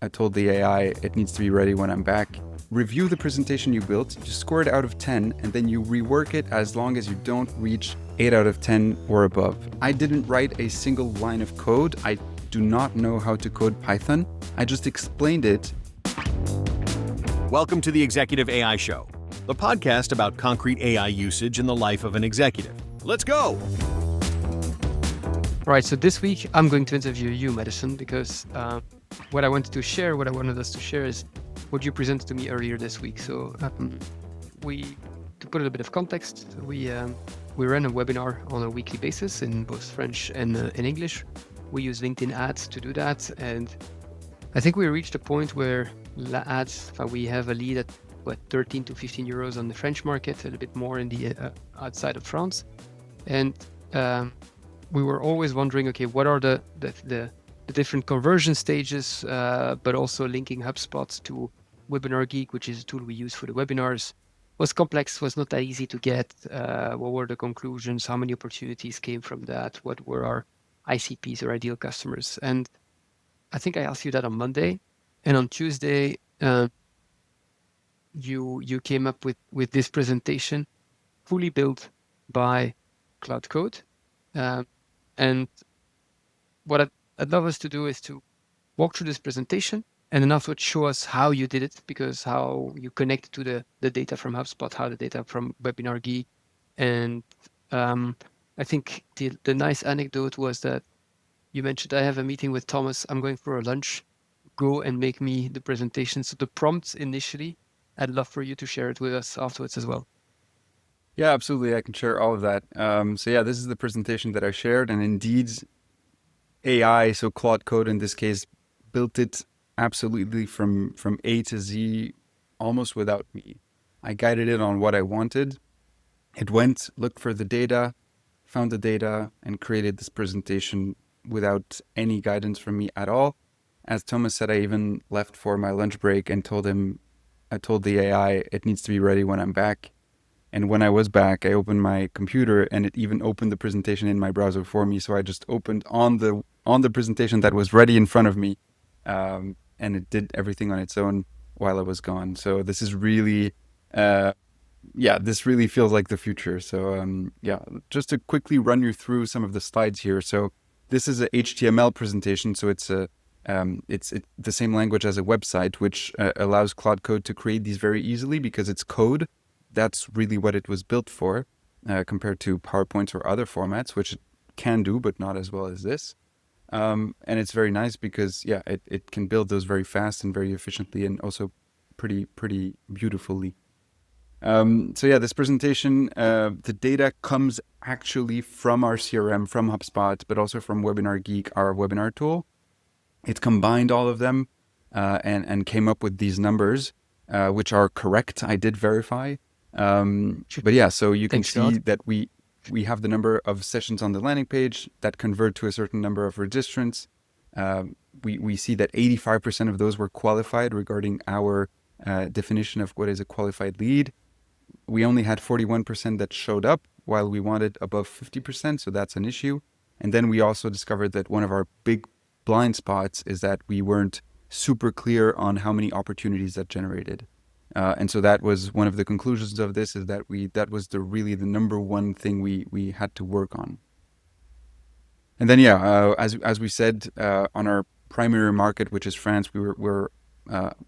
I told the AI it needs to be ready when I'm back. Review the presentation you built, you score it out of 10, and then you rework it as long as you don't reach 8 out of 10 or above. I didn't write a single line of code. I do not know how to code Python. I just explained it. Welcome to the Executive AI Show, the podcast about concrete AI usage in the life of an executive. Let's go! Right, so this week I'm going to interview you, Madison, because what I wanted us to share is what you presented to me earlier this week. So to put a little bit of context, we run a webinar on a weekly basis in both French and in English. We use LinkedIn ads to do that, and I think we reached a point where we have a lead at 13 to 15 euros on the French market, a little bit more in the outside of France, and we were always wondering, okay, what are the different conversion stages, but also linking HubSpot to WebinarGeek, which is a tool we use for the webinars, was complex, was not that easy to get. What were the conclusions? How many opportunities came from that? What were our ICPs or ideal customers? And I think I asked you that on Monday, and on Tuesday, you came up with this presentation, fully built by Claude Code. And what I'd love us to do is to walk through this presentation and then afterwards show us how you did it, because how you connect to the data from HubSpot, how the data from WebinarGeek. And I think the nice anecdote was that you mentioned, I have a meeting with Thomas, I'm going for a lunch, go and make me the presentation. So the prompts initially, I'd love for you to share it with us afterwards as well. Yeah, absolutely. I can share all of that. This is the presentation that I shared, and indeed AI, so Claude Code in this case, built it absolutely from A to Z, almost without me. I guided it on what I wanted. It went, looked for the data, found the data, and created this presentation without any guidance from me at all. As Thomas said, I even left for my lunch break and told the AI it needs to be ready when I'm back. And when I was back, I opened my computer and it even opened the presentation in my browser for me. So I just opened on the presentation that was ready in front of me, and it did everything on its own while I was gone. So this is really, this really feels like the future. So just to quickly run you through some of the slides here. So this is a HTML presentation. So it's the same language as a website, which allows Claude Code to create these very easily because it's code. That's really what it was built for, compared to PowerPoints or other formats, which it can do, but not as well as this. And it's very nice because, it can build those very fast and very efficiently, and also pretty beautifully. This presentation, the data comes actually from our CRM, from HubSpot, but also from WebinarGeek, our webinar tool. It combined all of them and came up with these numbers, which are correct. I did verify. So you can see that we have the number of sessions on the landing page that convert to a certain number of registrants. We see that 85% of those were qualified regarding our definition of what is a qualified lead. We only had 41% that showed up while we wanted above 50%, so that's an issue. And then we also discovered that one of our big blind spots is that we weren't super clear on how many opportunities that generated. And so that was one of the conclusions of this, is that that was the number one thing we had to work on. And then, as we said, on our primary market, which is France, we're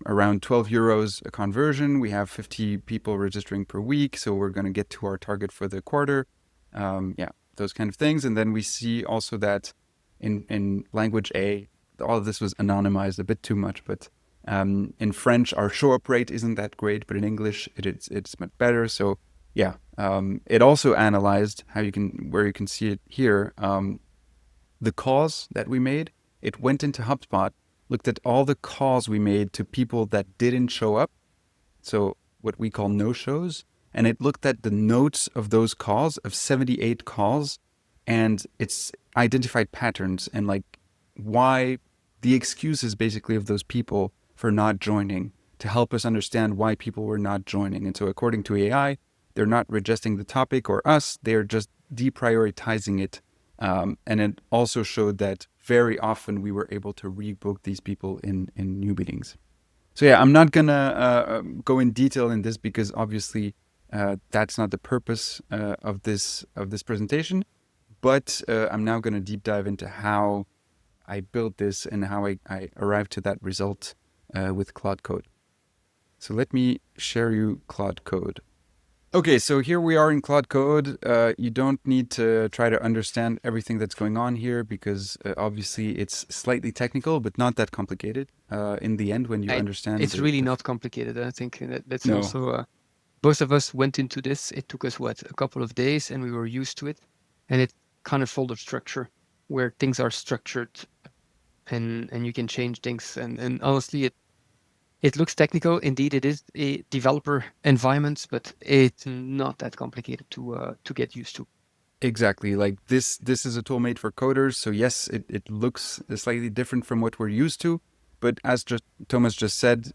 around 12 euros a conversion. We have 50 people registering per week. So we're going to get to our target for the quarter. Those kind of things. And then we see also that in language A, all of this was anonymized a bit too much, but in French, our show-up rate isn't that great, but in English, it's much better. So it also analyzed where you can see it here, the calls that we made. It went into HubSpot, looked at all the calls we made to people that didn't show up, so what we call no-shows, and it looked at the notes of those calls, of 78 calls, and it's identified patterns and why the excuses basically of those people for not joining, to help us understand why people were not joining. And so according to AI, they're not rejecting the topic or us, they're just deprioritizing it And it also showed that very often we were able to rebook these people in new meetings. So yeah, I'm not gonna go in detail in this because obviously that's not the purpose of this presentation. But I'm now gonna deep dive into how I built this and how I arrived to that result with Claude Code. So let me share you Claude Code. Okay, so here we are in Claude Code. You don't need to try to understand everything that's going on here because obviously it's slightly technical, but not that complicated. In the end, when you understand It's really not complicated. I think that's No. also both of us went into this. It took us a couple of days, and we were used to it. And it kind of folder structure where things are structured, and you can change things. And honestly, it looks technical. Indeed, it is a developer environment, but it's not that complicated to get used to. Exactly. Like this is a tool made for coders. So yes, it looks slightly different from what we're used to. But as Thomas just said,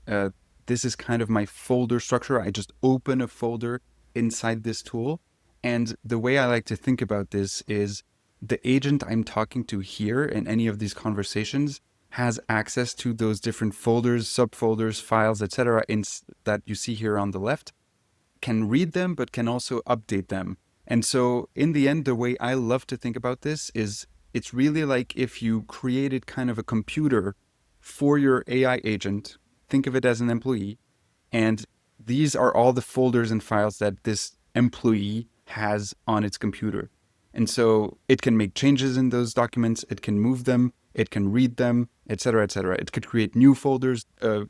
this is kind of my folder structure. I just open a folder inside this tool. And the way I like to think about this is the agent I'm talking to here in any of these conversations has access to those different folders, subfolders, files, etc. that you see here on the left, can read them, but can also update them. And so in the end, the way I love to think about this is it's really like if you created kind of a computer for your AI agent, think of it as an employee, and these are all the folders and files that this employee has on its computer. And so it can make changes in those documents, it can move them, it can read them, etc., etc. It could create new folders and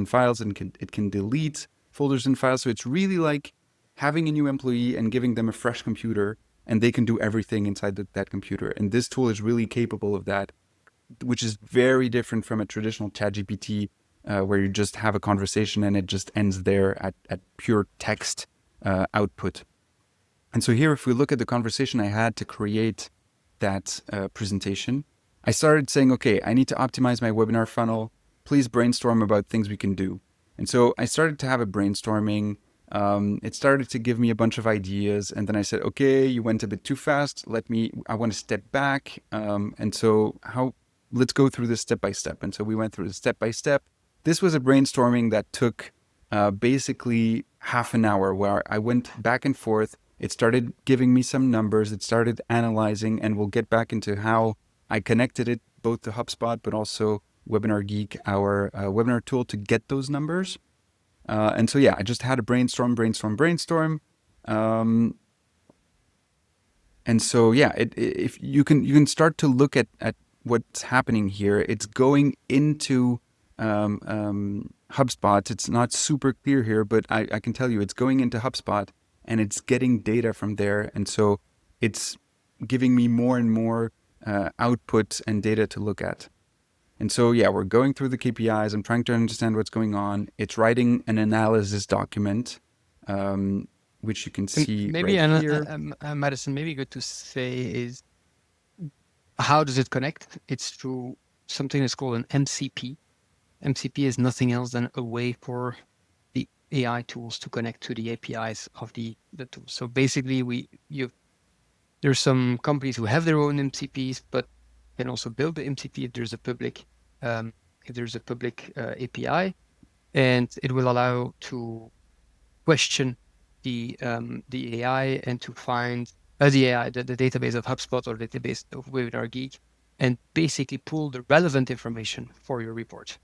files, and it can delete folders and files. So it's really like having a new employee and giving them a fresh computer, and they can do everything inside that computer. And this tool is really capable of that, which is very different from a traditional ChatGPT, where you just have a conversation and it just ends there at pure text output. And so here, if we look at the conversation I had to create that presentation, I started saying, okay, I need to optimize my webinar funnel. Please brainstorm about things we can do. And so I started to have a brainstorming. It started to give me a bunch of ideas. And then I said, okay, you went a bit too fast. I want to step back. And so let's go through this step by step. And so we went through the step by step. This was a brainstorming that took basically half an hour where I went back and forth. It started giving me some numbers. It started analyzing, and we'll get back into how I connected it both to HubSpot, but also WebinarGeek, our webinar tool, to get those numbers. And so, yeah, I just had a brainstorm. And so, yeah, if you can start to look at what's happening here. It's going into HubSpot. It's not super clear here, but I can tell you it's going into HubSpot and it's getting data from there. And so it's giving me more and more output and data to look at. And so, yeah, we're going through the KPIs. I'm trying to understand what's going on. It's writing an analysis document, which you can see maybe right here. Madison, maybe good to say is how does it connect? It's through something that's called an MCP. MCP is nothing else than a way for the AI tools to connect to the APIs of the tools. So basically, there's some companies who have their own MCPs, but can also build the MCP if there's a public API, and it will allow to question the AI and to find the database of HubSpot or database of WebinarGeek, and basically pull the relevant information for your report.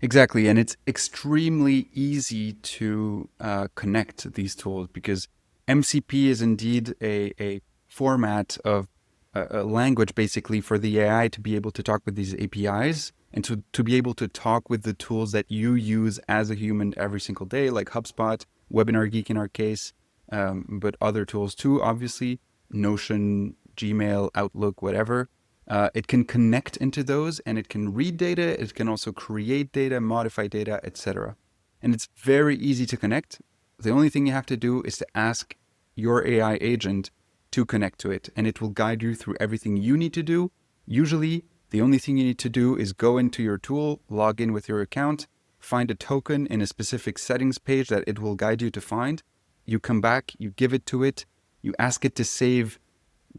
Exactly, and it's extremely easy to connect these tools because MCP is indeed a format of a language basically for the AI to be able to talk with these APIs and to be able to talk with the tools that you use as a human every single day, like HubSpot, WebinarGeek in our case, but other tools too, obviously, Notion, Gmail, Outlook, whatever. It can connect into those and it can read data. It can also create data, modify data, etc. And it's very easy to connect. The only thing you have to do is to ask your AI agent to connect to it, and it will guide you through everything you need to do. Usually, the only thing you need to do is go into your tool, log in with your account, find a token in a specific settings page that it will guide you to find. You come back, you give it to it, you ask it to save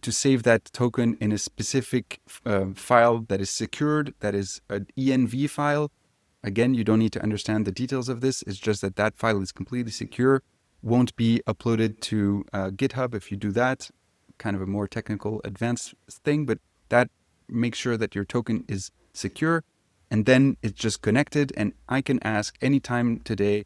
to save that token in a specific file that is secured, that is an env file. Again, you don't need to understand the details of this. It's just that that file is completely secure, won't be uploaded to GitHub if you do that. Kind of a more technical, advanced thing, but that makes sure that your token is secure. And then it's just connected, and I can ask anytime today,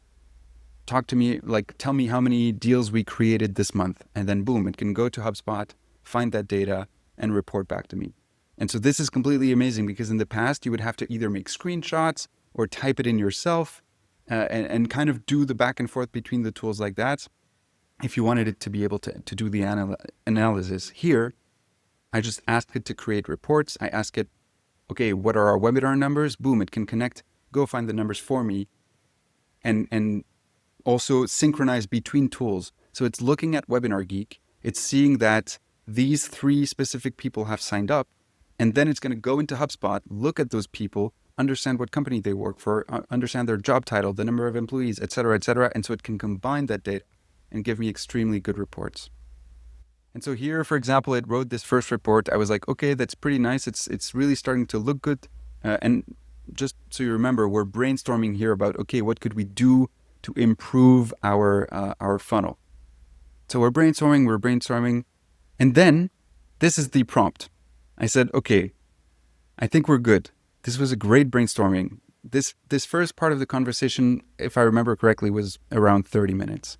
talk to me, like tell me how many deals we created this month. And then boom, it can go to HubSpot, find that data, and report back to me. And so this is completely amazing, because in the past you would have to either make screenshots or type it in yourself and kind of do the back and forth between the tools like that if you wanted it to be able to do the analysis. Here, I just ask it to create reports. I ask it, okay, what are our webinar numbers? Boom, it can connect, go find the numbers for me, and also synchronize between tools. So it's looking at WebinarGeek, it's seeing that these 3 specific people have signed up, and then it's going to go into HubSpot, look at those people, understand what company they work for, understand their job title, the number of employees, et cetera, and so it can combine that data and give me extremely good reports. And so here, for example, it wrote this first report. I was like, okay, that's pretty nice. It's really starting to look good. And just so you remember, we're brainstorming here about, okay, what could we do to improve our funnel? So we're brainstorming. And then this is the prompt. I said, okay, I think we're good. This was a great brainstorming. This first part of the conversation, if I remember correctly, was around 30 minutes.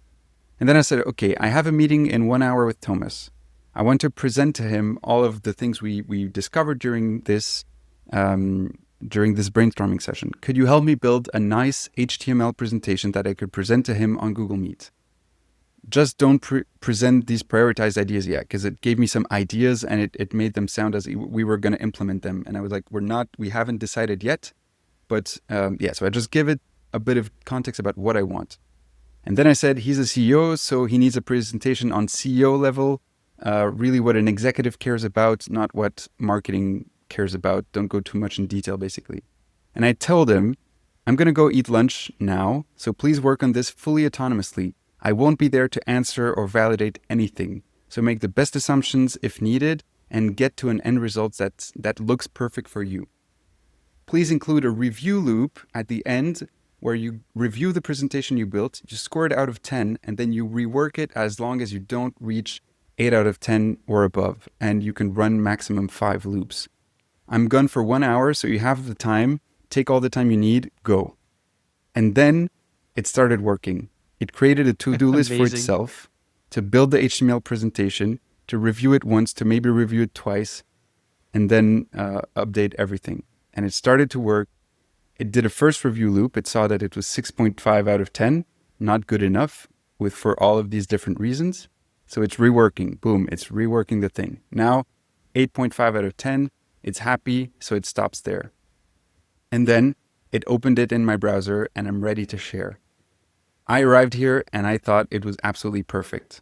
And then I said, okay, I have a meeting in 1 hour with Thomas. I want to present to him all of the things we discovered during this brainstorming session. Could you help me build a nice HTML presentation that I could present to him on Google Meet? Just don't present these prioritized ideas yet, because it gave me some ideas and it made them sound as we were going to implement them. And I was like, we haven't decided yet. But so I just give it a bit of context about what I want. And then I said, he's a CEO, so he needs a presentation on CEO level, really what an executive cares about, not what marketing cares about. Don't go too much in detail, basically. And I told him, I'm going to go eat lunch now, so please work on this fully autonomously. I won't be there to answer or validate anything. So make the best assumptions if needed and get to an end result that looks perfect for you. Please include a review loop at the end where you review the presentation you built, you score it out of 10, and then you rework it as long as you don't reach 8 out of 10 or above, and you can run maximum 5 loops. I'm gone for 1 hour, so you have the time. Take all the time you need, go. And then it started working. It created a to-do list for itself to build the HTML presentation, to review it once, to maybe review it twice, and then update everything. And it started to work. It did a first review loop. It saw that it was 6.5 out of 10, not good enough for all of these different reasons. So it's reworking. Boom, it's reworking the thing. Now, 8.5 out of 10, it's happy, so it stops there. And then it opened it in my browser, and I'm ready to share. I arrived here, and I thought it was absolutely perfect.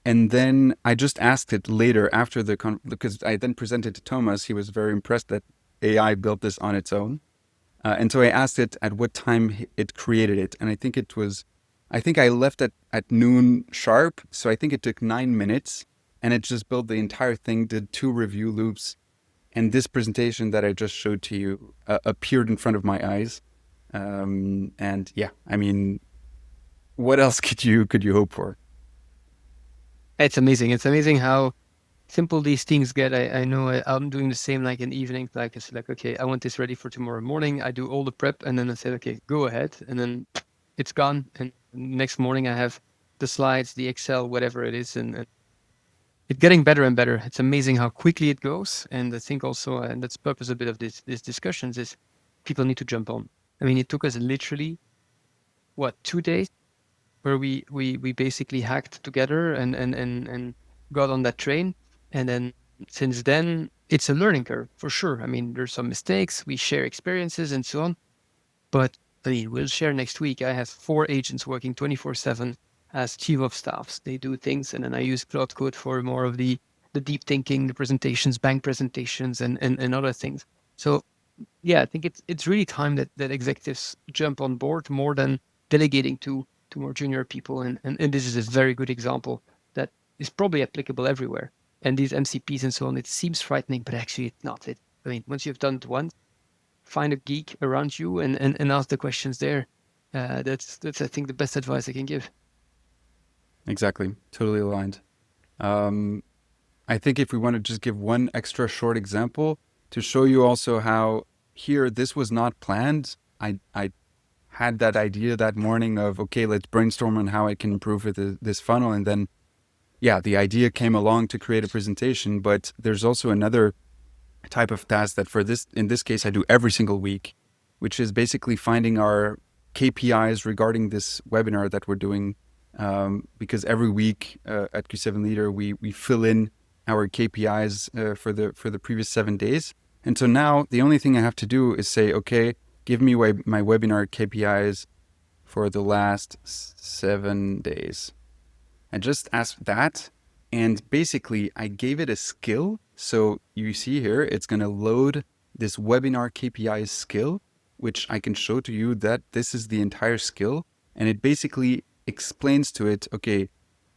And then I just asked it later after because I then presented to Thomas. He was very impressed that AI built this on its own. And so I asked it at what time it created it. And I think I left at noon sharp. So I think it took 9 minutes, and it just built the entire thing, did 2 review loops. And this presentation that I just showed to you appeared in front of my eyes. And yeah, I mean, what else could you hope for? It's amazing. It's amazing how simple these things get. I know I'm doing the same, like in the evening. Like it's like, okay, I want this ready for tomorrow morning. I do all the prep, and then I said, okay, go ahead. And then it's gone. And next morning I have the slides, the Excel, whatever it is. And it's getting better and better. It's amazing how quickly it goes. And I think also, and that's the purpose a bit of this discussions, is people need to jump on. I mean, it took us literally, 2 days where we basically hacked together and got on that train. And then since then, it's a learning curve for sure. I mean, there's some mistakes, we share experiences and so on. But I mean, we'll share next week. I have 4 agents working 24/7 as chief of staffs. They do things, and then I use Claude Code for more of the deep thinking, the presentations, bank presentations, and other things. So yeah, I think it's really time that executives jump on board more than delegating to more junior people. And this is a very good example that is probably applicable everywhere. and these MCPs and so on, it seems frightening, but actually it's not. I mean, once you've done it once, find a geek around you and ask the questions there. That's I think the best advice I can give. Exactly. Totally aligned. I think if we want to just give one extra short example to show you also how here this was not planned. I had that idea that morning of, okay, let's brainstorm on how I can improve with this funnel. And then, yeah, the idea came along to create a presentation, but there's also another type of task that in this case, I do every single week, which is basically finding our KPIs regarding this webinar that we're doing. Because every week at Q7 Leader, we fill in our KPIs for the previous 7 days. And so now the only thing I have to do is say, okay, give me my webinar KPIs for the last 7 days. I just asked that, and basically I gave it a skill. So you see here, it's going to load this webinar KPIs skill, which I can show to you that this is the entire skill. And it basically explains to it, okay,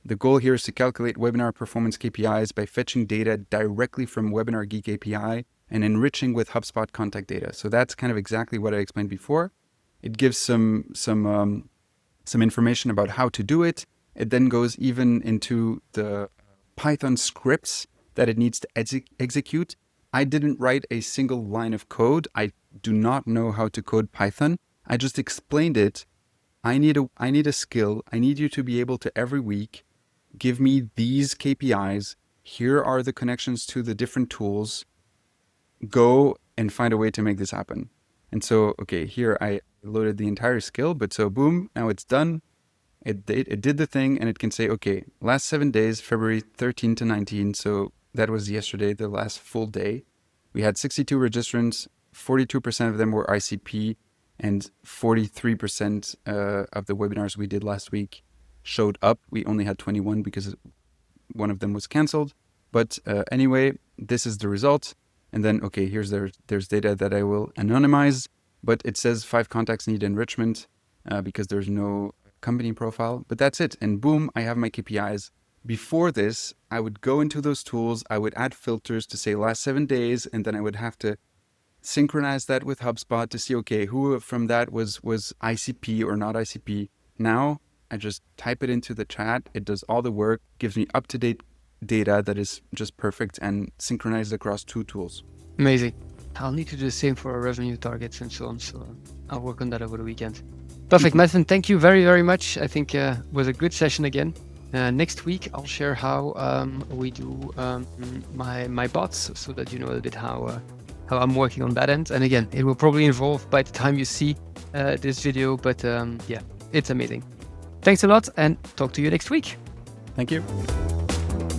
the goal here is to calculate webinar performance KPIs by fetching data directly from WebinarGeek API and enriching with HubSpot contact data. So that's kind of exactly what I explained before. It gives some information about how to do it. It then goes even into the Python scripts that it needs to execute. I didn't write a single line of code. I do not know how to code Python. I just explained it. I need a skill. I need you to be able to every week give me these KPIs. Here are the connections to the different tools. Go and find a way to make this happen. And so, okay, here I loaded the entire skill, but so boom, now it's done. It did the thing, and it can say, okay, last 7 days, February 13 to 19. So that was yesterday, the last full day. We had 62 registrants, 42% of them were ICP, and 43% of the webinars we did last week showed up. We only had 21 because one of them was canceled. But anyway, this is the result. And then, okay, there's data that I will anonymize, but it says 5 contacts need enrichment because there's no company profile. But that's it. And boom, I have my KPIs. Before this, I would go into those tools. I would add filters to say last 7 days, and then I would have to synchronize that with HubSpot to see, okay, who from that was ICP or not ICP. Now I just type it into the chat. It does all the work, gives me up-to-date data that is just perfect and synchronized across 2 tools. Amazing. I'll need to do the same for our revenue targets and so on. So I'll work on that over the weekend. Perfect, Madison. Thank you very, very much. I think it was a good session again. Next week, I'll share how we do my bots so that you know a little bit how I'm working on that end. And again, it will probably evolve by the time you see this video, but yeah, it's amazing. Thanks a lot, and talk to you next week. Thank you.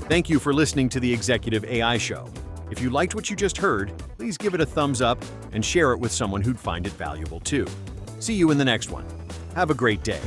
Thank you for listening to the Executive AI Show. If you liked what you just heard, please give it a thumbs up and share it with someone who'd find it valuable too. See you in the next one. Have a great day.